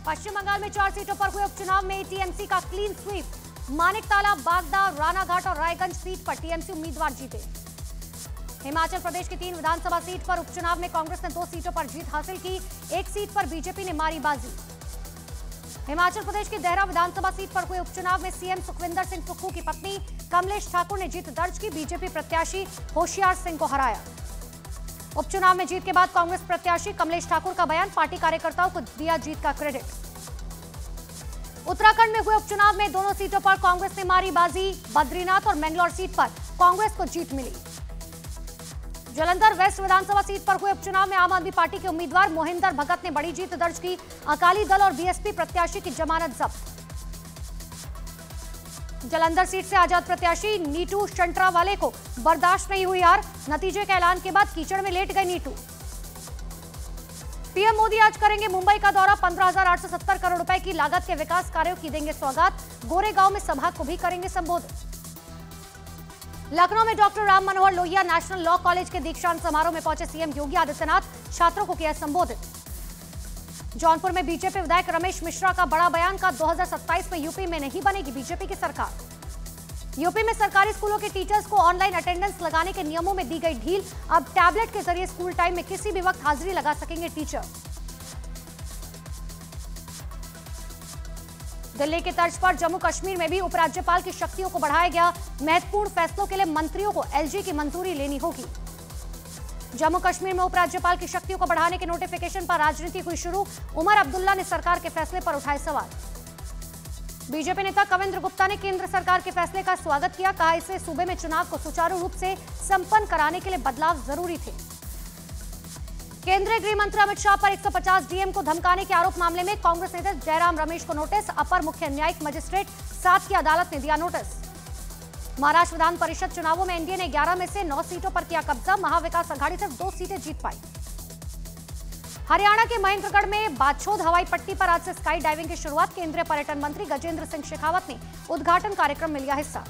पश्चिम बंगाल में 4 सीटों पर हुए उपचुनाव में टीएमसी का क्लीन स्वीप। मानिकताला, बागदा, रानाघाट और रायगंज सीट पर टीएमसी उम्मीदवार जीते। हिमाचल प्रदेश की 3 विधानसभा सीट पर उपचुनाव में कांग्रेस ने 2 सीटों पर जीत हासिल की। 1 सीट पर बीजेपी ने मारी बाजी। हिमाचल प्रदेश की देहरा विधानसभा सीट पर हुए उपचुनाव में सीएम सुखविंदर सिंह सुक्खू की पत्नी कमलेश ठाकुर ने जीत दर्ज की। बीजेपी प्रत्याशी होशियार सिंह को हराया। उपचुनाव में जीत के बाद कांग्रेस प्रत्याशी कमलेश ठाकुर का बयान, पार्टी कार्यकर्ताओं को दिया जीत का क्रेडिट। उत्तराखंड में हुए उपचुनाव में दोनों सीटों पर कांग्रेस ने मारी बाजी। बद्रीनाथ और मैंगलोर सीट पर कांग्रेस को जीत मिली। जालंधर वेस्ट विधानसभा सीट पर हुए उपचुनाव में आम आदमी पार्टी के उम्मीदवार मोहिंदर भगत ने बड़ी जीत दर्ज की। अकाली दल और बीएसपी प्रत्याशी की जमानत जब्त। जालंधर सीट से आजाद प्रत्याशी नीटू शंटरावाले को बर्दाश्त नहीं हुई हार। नतीजे के ऐलान के बाद कीचड़ में लेट गए नीटू। पीएम मोदी आज करेंगे मुंबई का दौरा। 15,870 करोड़ रुपए की लागत के विकास कार्यों की देंगे सौगात। गोरेगांव में सभा को भी करेंगे संबोधित। लखनऊ में doctor Ram Manohar Lohia national law college के दीक्षांत समारोह में पहुंचे सीएम योगी आदित्यनाथ। छात्रों को किया संबोधित। जौनपुर में बीजेपी विधायक रमेश मिश्रा का बड़ा बयान का 2027 में यूपी में नहीं बनेगी बीजेपी की सरकार। यूपी में सरकारी स्कूलों के टीचर्स को ऑनलाइन अटेंडेंस लगाने के नियमों में दी गई ढील। अब टैबलेट के जरिए स्कूल टाइम में किसी भी वक्त हाजिरी लगा सकेंगे टीचर। दिल्ली की तर्ज पर जम्मू कश्मीर में भी उपराज्यपाल की शक्तियों को बढ़ाया गया। महत्वपूर्ण फैसलों के लिए मंत्रियों को एलजी की मंजूरी लेनी होगी। जम्मू कश्मीर में उपराज्यपाल की शक्तियों को बढ़ाने के नोटिफिकेशन पर राजनीति हुई शुरू। उमर अब्दुल्ला ने सरकार के फैसले पर उठाए सवाल। बीजेपी नेता कविंद्र गुप्ता ने केंद्र सरकार के फैसले का स्वागत किया। कहा, इससे सूबे में चुनाव को सुचारू रूप से संपन्न कराने के लिए बदलाव जरूरी थे। केंद्रीय गृह मंत्री अमित शाह पर 150 डीएम को धमकाने के आरोप मामले में कांग्रेस नेता जयराम रमेश को नोटिस। अपर मुख्य न्यायिक मजिस्ट्रेट 7 की अदालत ने दिया नोटिस। महाराष्ट्र विधान परिषद चुनावों में एनडीए ने 11 में से 9 सीटों पर किया कब्जा। महाविकास अघाड़ी सिर्फ 2 सीटें जीत पाई। हरियाणा के महेंद्रगढ़ में बाछोद हवाई पट्टी पर आज से स्काई डाइविंग की शुरुआत। केंद्रीय पर्यटन मंत्री गजेंद्र सिंह शेखावत ने उद्घाटन कार्यक्रम में लिया हिस्सा।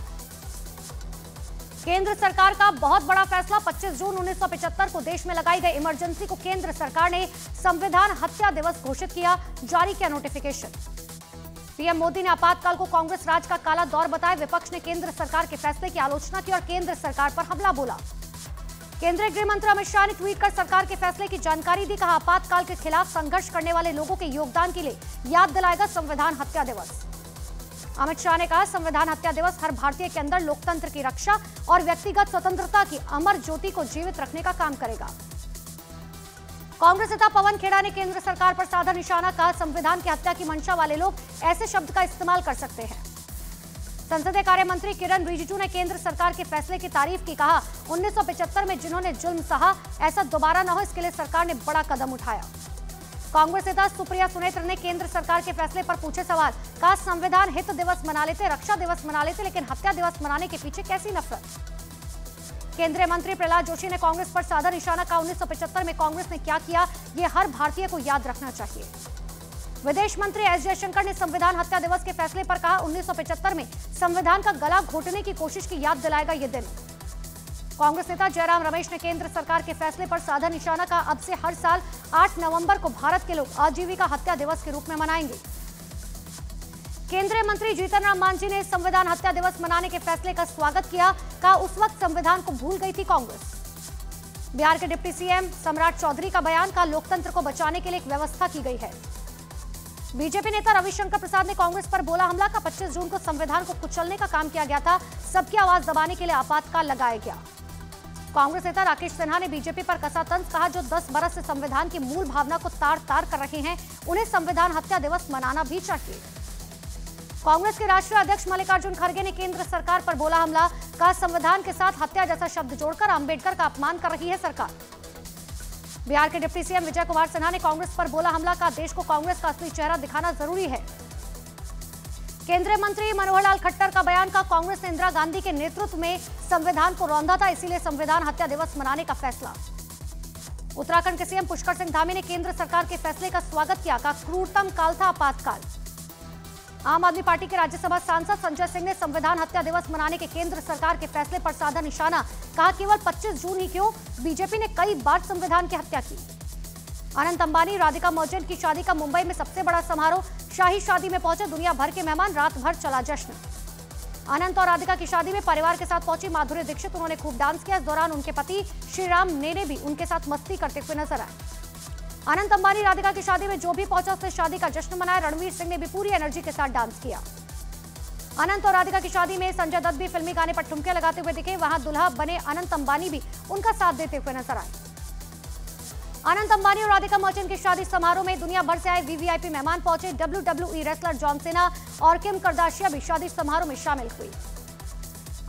केंद्र सरकार का बहुत बड़ा फैसला। 25 जून 1975 को देश में लगाई गई इमरजेंसी को केंद्र सरकार ने संविधान हत्या दिवस घोषित किया। जारी किया नोटिफिकेशन। पीएम मोदी ने आपातकाल को कांग्रेस राज का काला दौर बताया। विपक्ष ने केंद्र सरकार के फैसले की आलोचना की और केंद्र सरकार पर हमला बोला। केंद्रीय गृह मंत्री अमित शाह ने ट्वीट कर सरकार के फैसले की जानकारी दी। कहा, आपातकाल के खिलाफ संघर्ष करने वाले लोगों के योगदान के लिए याद दिलाएगा संविधान हत्या दिवस। अमित शाह ने कहा, संविधान हत्या दिवस हर भारतीय के अंदर लोकतंत्र की रक्षा और व्यक्तिगत स्वतंत्रता की अमर ज्योति को जीवित रखने का काम करेगा। कांग्रेस नेता पवन खेड़ा ने केंद्र सरकार पर साधा निशाना। कहा, संविधान की हत्या की मंशा वाले लोग ऐसे शब्द का इस्तेमाल कर सकते हैं। संसदीय कार्य मंत्री किरण रिजिजू ने केंद्र सरकार के फैसले की तारीफ की। कहा, 1975 में जिन्होंने जुल्म सहा, ऐसा दोबारा न हो, इसके लिए सरकार ने बड़ा कदम उठाया। कांग्रेस नेता सुप्रिया सुनेत्र ने केंद्र सरकार के फैसले पर पूछे सवाल। कहा, संविधान हित दिवस मना लेते, रक्षा दिवस मना लेते, लेकिन हत्या दिवस मनाने के पीछे कैसी नफरत। केंद्रीय मंत्री प्रहलाद जोशी ने कांग्रेस पर साधा निशाना। कहा, 1975 में कांग्रेस ने क्या किया, ये हर भारतीय को याद रखना चाहिए। विदेश मंत्री एस जयशंकर ने संविधान हत्या दिवस के फैसले पर कहा, 1975 में संविधान का गला घोटने की कोशिश की याद दिलाएगा ये दिन। कांग्रेस नेता जयराम रमेश ने केंद्र सरकार के फैसले पर साधा निशाना। का अब से हर साल 8 नवंबर को भारत के लोग आजीविका हत्या दिवस के रूप में मनाएंगे। केंद्रीय मंत्री जीतन राम मांझी ने संविधान हत्या दिवस मनाने के फैसले का स्वागत किया। कहा, उस वक्त संविधान को भूल गई थी कांग्रेस। बिहार के डिप्टी सीएम सम्राट चौधरी का बयान। का, लोकतंत्र को बचाने के लिए एक व्यवस्था की गई है। बीजेपी नेता रविशंकर प्रसाद ने कांग्रेस पर बोला हमला। का, 25 जून को संविधान को कुचलने का काम किया गया था। सबकी आवाज दबाने के लिए आपातकाल लगाया गया। कांग्रेस नेता राकेश सिन्हा ने बीजेपी पर कसा तंज। कहा, जो 10 बरस से संविधान की मूल भावना को तार तार कर रहे हैं, उन्हें संविधान हत्या दिवस मनाना भी चाहिए। कांग्रेस के राष्ट्रीय अध्यक्ष मल्लिकार्जुन खड़गे ने केंद्र सरकार पर बोला हमला। कहा, संविधान के साथ हत्या जैसा शब्द जोड़कर अंबेडकर का अपमान कर रही है सरकार। बिहार के डिप्टी सीएम विजय कुमार सिन्हा ने कांग्रेस पर बोला हमला। का, देश को कांग्रेस का असली चेहरा दिखाना जरूरी है। केंद्रीय मंत्री मनोहर लाल खट्टर का बयान। का, कांग्रेस ने इंदिरा गांधी के नेतृत्व में संविधान को रौंदा था, इसीलिए संविधान हत्या दिवस मनाने का फैसला। उत्तराखंड के सीएम पुष्कर सिंह धामी ने केंद्र सरकार के फैसले का स्वागत किया। का, क्रूरतम काल था आपातकाल। आम आदमी पार्टी के राज्यसभा सांसद संजय सिंह ने संविधान हत्या दिवस मनाने के केंद्र सरकार के फैसले पर साधा निशाना। कहा, केवल 25 जून ही क्यों, बीजेपी ने कई बार संविधान की हत्या की। अनंत अंबानी राधिका मर्चेंट की शादी का मुंबई में सबसे बड़ा समारोह। शाही शादी में पहुंचे दुनिया भर के मेहमान, रात भर चला जश्न। अनंत और राधिका की शादी में परिवार के साथ पहुंची माधुरी दीक्षित, उन्होंने खूब डांस किया। इस दौरान उनके पति श्रीराम नेने भी उनके साथ मस्ती करते हुए नजर आए। अनंत अंबानी राधिका की शादी में जो भी पहुंचा उसने शादी का जश्न मनाया। रणवीर सिंह ने भी पूरी एनर्जी के साथ डांस किया। अनंत और राधिका की शादी में संजय दत्त भी फिल्मी गाने पर ठुमके लगाते हुए दिखे। वहां दुल्हा बने अनंत अंबानी भी उनका साथ देते हुए नजर आए। अनंत अंबानी और राधिका मर्चेंट की शादी समारोह में दुनिया भर से आए वीवीआईपी मेहमान पहुंचे। WWE रेसलर जॉन सीना और किम करदाशिया भी शादी समारोह में शामिल हुई।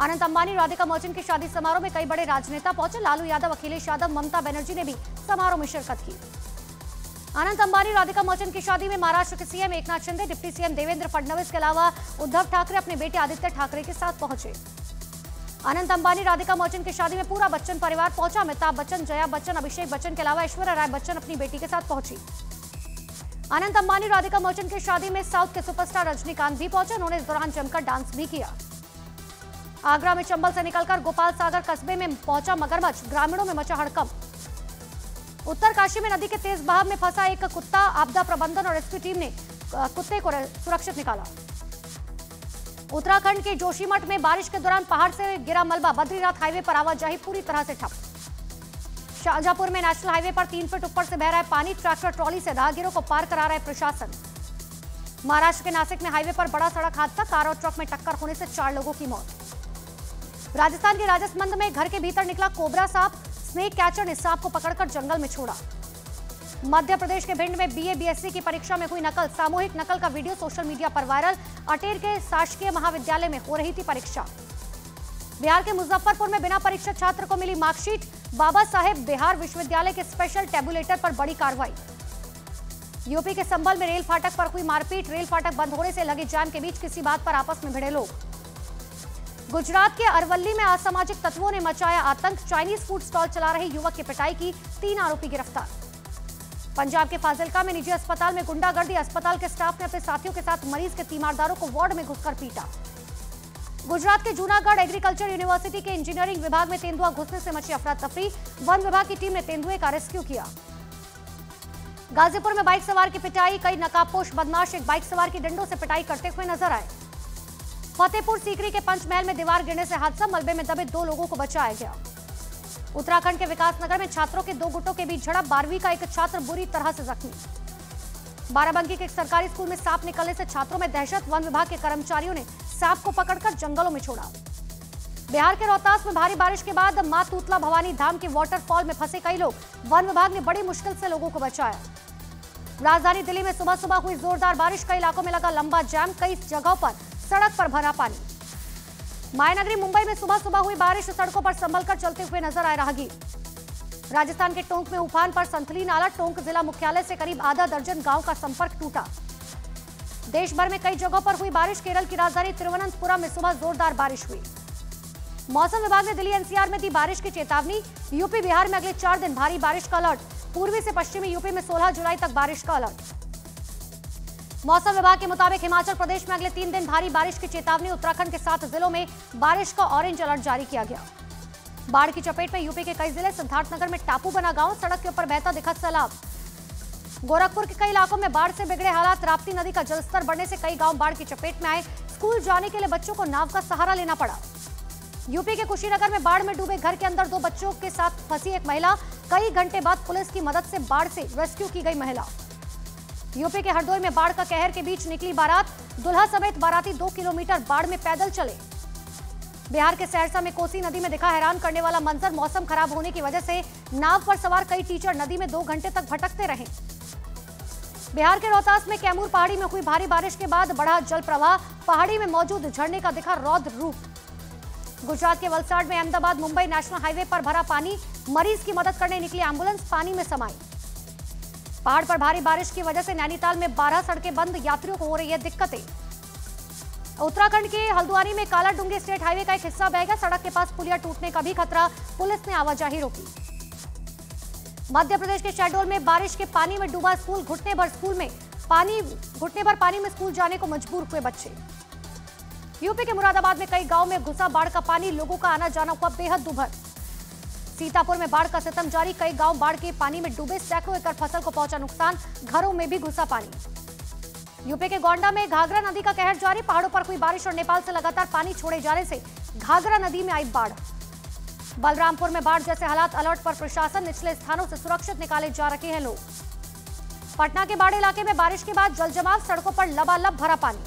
अनंत अंबानी राधिका मर्चेंट की शादी समारोह में कई बड़े राजनेता पहुंचे। लालू यादव, अखिलेश यादव, ममता बनर्जी ने भी समारोह में शिरकत की। अनंत अंबानी राधिका मर्चेंट की शादी में महाराष्ट्र के CM Eknath Shinde, deputy CM Devendra Fadnavis के अलावा उद्धव ठाकरे अपने बेटे आदित्य ठाकरे के साथ पहुंचे। अनंत अंबानी राधिका मर्चेंट की शादी में पूरा बच्चन परिवार पहुंचा। अमिताभ बच्चन, जया बच्चन, अभिषेक बच्चन के अलावा ऐश्वर्या राय बच्चन अपनी बेटी के साथ पहुंची। अनंत अंबानी राधिका मर्चेंट की शादी में साउथ के सुपरस्टार रजनीकांत भी पहुंचे। उन्होंने इस दौरान जमकर डांस भी किया। आगरा में चंबल से निकलकर गोपाल सागर कस्बे में पहुंचा मगरमच्छ, ग्रामीणों में मचा हड़कंप। उत्तरकाशी में नदी के तेज बहाव में फंसा एक कुत्ता, आपदा प्रबंधन और रेस्क्यू टीम ने कुत्ते को सुरक्षित निकाला। उत्तराखंड के जोशीमठ में बारिश के दौरान पहाड़ से गिरा मलबा, बद्रीनाथ हाईवे पर आवाजाही पूरी तरह से ठप। शाहजहांपुर में नेशनल हाईवे पर 3 फीट ऊपर से बह रहा है पानी, ट्रैक्टर ट्रॉली से राहगीरों को पार करा रहा है प्रशासन। महाराष्ट्र के नासिक में हाईवे पर बड़ा सड़क हादसा, कार और ट्रक में टक्कर होने से 4 लोगों की मौत। राजस्थान के राजसमंद में घर के भीतर निकला कोबरा सांप, स्नेक कैचर ने सांप को पकड़कर जंगल में छोड़ा। मध्य प्रदेश के भिंड में बीए बीएससी की परीक्षा में हुई नकल, सामूहिक नकल का वीडियो सोशल मीडिया पर वायरल। अटेर के शासकीय महाविद्यालय में हो रही थी परीक्षा। बिहार के मुजफ्फरपुर में बिना परीक्षा छात्र को मिली मार्कशीट, बाबा साहेब बिहार विश्वविद्यालय के स्पेशल टेबुलेटर पर बड़ी कार्रवाई। यूपी के संभल में रेल फाटक पर हुई मारपीट, रेल फाटक बंद होने से लगे जाम के बीच किसी बात पर आपस में भिड़े लोग। गुजरात के अरवल्ली में असामाजिक तत्वों ने मचाया आतंक, चाइनीज फूड स्टॉल चला रहे युवक की पिटाई की, 3 आरोपी गिरफ्तार। पंजाब के फाजिल्का में निजी अस्पताल में गुंडागर्दी, अस्पताल के स्टाफ ने अपने साथियों के साथ मरीज के तीमारदारों को वार्ड में घुसकर पीटा। गुजरात के जूनागढ़ एग्रीकल्चर यूनिवर्सिटी के इंजीनियरिंग विभाग में तेंदुआ घुसने से मची अफरा तफरी, वन विभाग की टीम ने तेंदुए का रेस्क्यू किया। गाजीपुर में बाइक सवार की पिटाई, कई नकाबपोश बदमाश एक बाइक सवार की डंडों से पिटाई करते हुए नजर आए। फतेहपुर सीकरी के पंचमहल में दीवार गिरने से हादसा, मलबे में दबे 2 लोगों को बचाया गया। उत्तराखंड के विकासनगर में छात्रों के 2 गुटों के बीच झड़प, 12वीं का एक छात्र बुरी तरह से जख्मी। बाराबंकी के एक सरकारी स्कूल में सांप निकलने से छात्रों में दहशत, वन विभाग के कर्मचारियों ने सांप को पकड़कर जंगलों में छोड़ा। बिहार के रोहतास में भारी बारिश के बाद मां तूतला भवानी धाम के वाटरफॉल में फंसे कई लोग, वन विभाग ने बड़ी मुश्किल से लोगों को बचाया। राजधानी दिल्ली में सुबह सुबह हुई जोरदार बारिश, कई इलाकों में लगा लंबा जाम, कई जगहों पर सड़क पर भरा पानी। मायानगरी मुंबई में सुबह सुबह हुई बारिश, सड़कों पर संभल कर चलते हुए नजर आए राहगीर। राजस्थान के टोंक में उफान पर संथली नाला, टोंक जिला मुख्यालय से करीब आधा दर्जन गांव का संपर्क टूटा। देश भर में कई जगहों पर हुई बारिश, केरल की राजधानी तिरुवनंतपुरम में सुबह जोरदार बारिश हुई। मौसम विभाग ने दिल्ली एनसीआर में दी बारिश की चेतावनी, यूपी बिहार में अगले 4 दिन भारी बारिश का अलर्ट, पूर्वी से पश्चिमी यूपी में 16 जुलाई तक बारिश का अलर्ट। मौसम विभाग के मुताबिक हिमाचल प्रदेश में अगले 3 दिन भारी बारिश की चेतावनी, उत्तराखंड के 7 जिलों में बारिश का ऑरेंज अलर्ट जारी किया गया। बाढ़ की चपेट में यूपी के कई जिले, सिद्धार्थनगर में टापू बना गांव, सड़क के ऊपर बहता दिखा सैलाब। गोरखपुर के कई इलाकों में बाढ़ से बिगड़े हालात, राप्ती नदी का जलस्तर बढ़ने से कई गांव बाढ़ की चपेट में आए, स्कूल जाने के लिए बच्चों को नाव का सहारा लेना पड़ा। यूपी के कुशीनगर में बाढ़ में डूबे घर के अंदर 2 बच्चों के साथ फंसी एक महिला, कई घंटे बाद पुलिस की मदद से बाढ़ से रेस्क्यू की गई महिला। यूपी के हरदोई में बाढ़ का कहर के बीच निकली बारात, दुल्हा समेत बाराती 2 किलोमीटर बाढ़ में पैदल चले। बिहार के सहरसा में कोसी नदी में दिखा हैरान करने वाला मंजर, मौसम खराब होने की वजह से नाव पर सवार कई टीचर नदी में 2 घंटे तक भटकते रहे। बिहार के रोहतास में कैमूर पहाड़ी में हुई भारी बारिश के बाद बढ़ा जल प्रवाह, पहाड़ी में मौजूद झरने का दिखा रौद्र रूप। गुजरात के वलसाड में अहमदाबाद मुंबई नेशनल हाईवे पर भरा पानी, मरीज की मदद करने निकली एम्बुलेंस पानी में समाई। पहाड़ पर भारी बारिश की वजह से नैनीताल में 12 सड़कें बंद, यात्रियों को हो रही है दिक्कतें। उत्तराखंड के हल्द्वानी में काला डूंगी स्टेट हाईवे का एक हिस्सा बह गया, सड़क के पास पुलिया टूटने का भी खतरा, पुलिस ने आवाजाही रोकी। मध्य प्रदेश के शहडोल में बारिश के पानी में डूबा स्कूल, घुटने भर पानी में स्कूल जाने को मजबूर हुए बच्चे। यूपी के मुरादाबाद में कई गांव में घुसा बाढ़ का पानी, लोगों का आना जाना हुआ बेहद दुभर। सीतापुर में बाढ़ का सितम जारी, कई गांव बाढ़ के पानी में डूबे, सैकड़ों एकड़ फसल को पहुंचा नुकसान, घरों में भी घुसा पानी। यूपी के गोंडा में घाघरा नदी का कहर जारी, पहाड़ों पर हुई बारिश और नेपाल से लगातार पानी छोड़े जाने से घाघरा नदी में आई बाढ़। बलरामपुर में बाढ़ जैसे हालात, अलर्ट पर प्रशासन, निचले स्थानों से सुरक्षित निकाले जा रहे हैं लोग। पटना के बाढ़ इलाके में बारिश के बाद जलजमाव, सड़कों पर लबालब भरा पानी।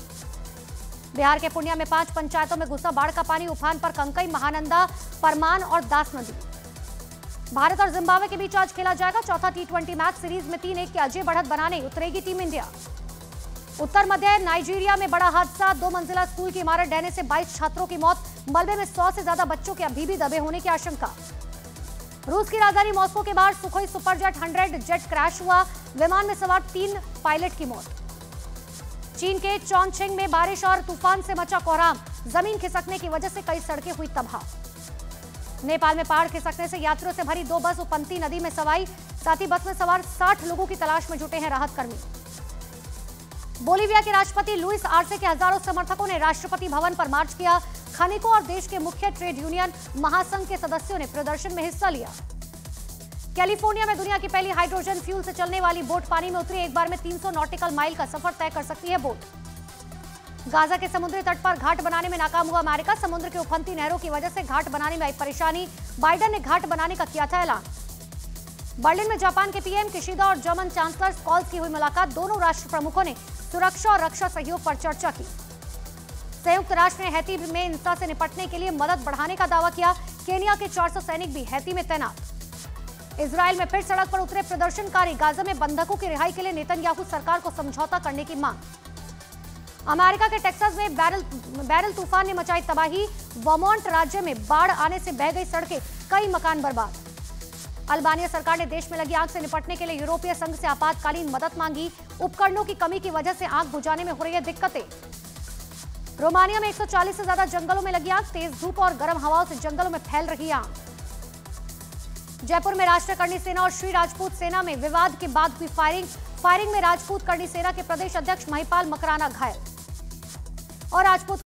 बिहार के पूर्णिया में 5 पंचायतों में घुसा बाढ़ का पानी, उफान पर कंकई, महानंदा, परमान और दास नदी। भारत और जिम्बाब्वे के बीच आज खेला जाएगा चौथा T20 मैच, सीरीज में 3-1 की अजय बढ़त बनाने उतरेगी टीम इंडिया। उत्तर मध्य नाइजीरिया में बड़ा हादसा, 2 मंजिला स्कूल की इमारत ढहने से 22 छात्रों की मौत, मलबे में 100 से ज्यादा बच्चों के अभी भी दबे होने की आशंका। रूस की राजधानी मॉस्को के बाहर सुखोई सुपरजेट 100 जेट क्रैश हुआ, विमान में सवार 3 पायलट की मौत। चीन के चॉन्गछिंग में बारिश और तूफान से मचा कोहराम, जमीन खिसकने की वजह से कई सड़कें हुई तबाह। नेपाल में पहाड़ खिसकने से यात्रियों से भरी 2 बस उपंती नदी में सवाई, साथ ही बस में सवार 60 लोगों की तलाश में जुटे हैं राहत कर्मी। बोलीविया के राष्ट्रपति लुइस आर्से के हजारों समर्थकों ने राष्ट्रपति भवन पर मार्च किया, खनिकों और देश के मुख्य ट्रेड यूनियन महासंघ के सदस्यों ने प्रदर्शन में हिस्सा लिया। कैलिफोर्निया में दुनिया की पहली हाइड्रोजन फ्यूल से चलने वाली बोट पानी में उतरी, एक बार में 300 नॉटिकल माइल का सफर तय कर सकती है बोट। गाजा के समुद्री तट पर घाट बनाने में नाकाम हुआ अमेरिका, समुद्र की उफनती नहरों की वजह से घाट बनाने में आई परेशानी, बाइडेन ने घाट बनाने का किया था ऐलान। बर्लिन में जापान के पीएम किशिदा और जर्मन चांसलर स्कॉल्स की हुई मुलाकात, दोनों राष्ट्र प्रमुखों ने सुरक्षा और रक्षा सहयोग पर चर्चा की। संयुक्त राष्ट्र ने हैती में हिंसा से निपटने के लिए मदद बढ़ाने का दावा किया, केनिया के 400 सैनिक भी हैती में तैनात। इजराइल में फिर सड़क पर उतरे प्रदर्शनकारी, गाजा में बंधकों की रिहाई के लिए नेतन्याहू सरकार को समझौता करने की मांग। अमेरिका के टेक्सास में बैरल तूफान ने मचाई तबाही, वर्मोंट राज्य में बाढ़ आने से बह गई सड़कें, कई मकान बर्बाद। अल्बानिया सरकार ने देश में लगी आग से निपटने के लिए यूरोपीय संघ से आपातकालीन मदद मांगी, उपकरणों की कमी की वजह से आग बुझाने में हो रही है दिक्कतें। रोमानिया में 140 से ज्यादा जंगलों में लगी आग, तेज धूप और गर्म हवाओं से जंगलों में फैल रही आग। जयपुर में राष्ट्रीय करणी सेना और श्री राजपूत सेना में विवाद के बाद हुई फायरिंग में राजपूत करणी सेना के प्रदेश अध्यक्ष महिपाल मकराना घायल और राजपूत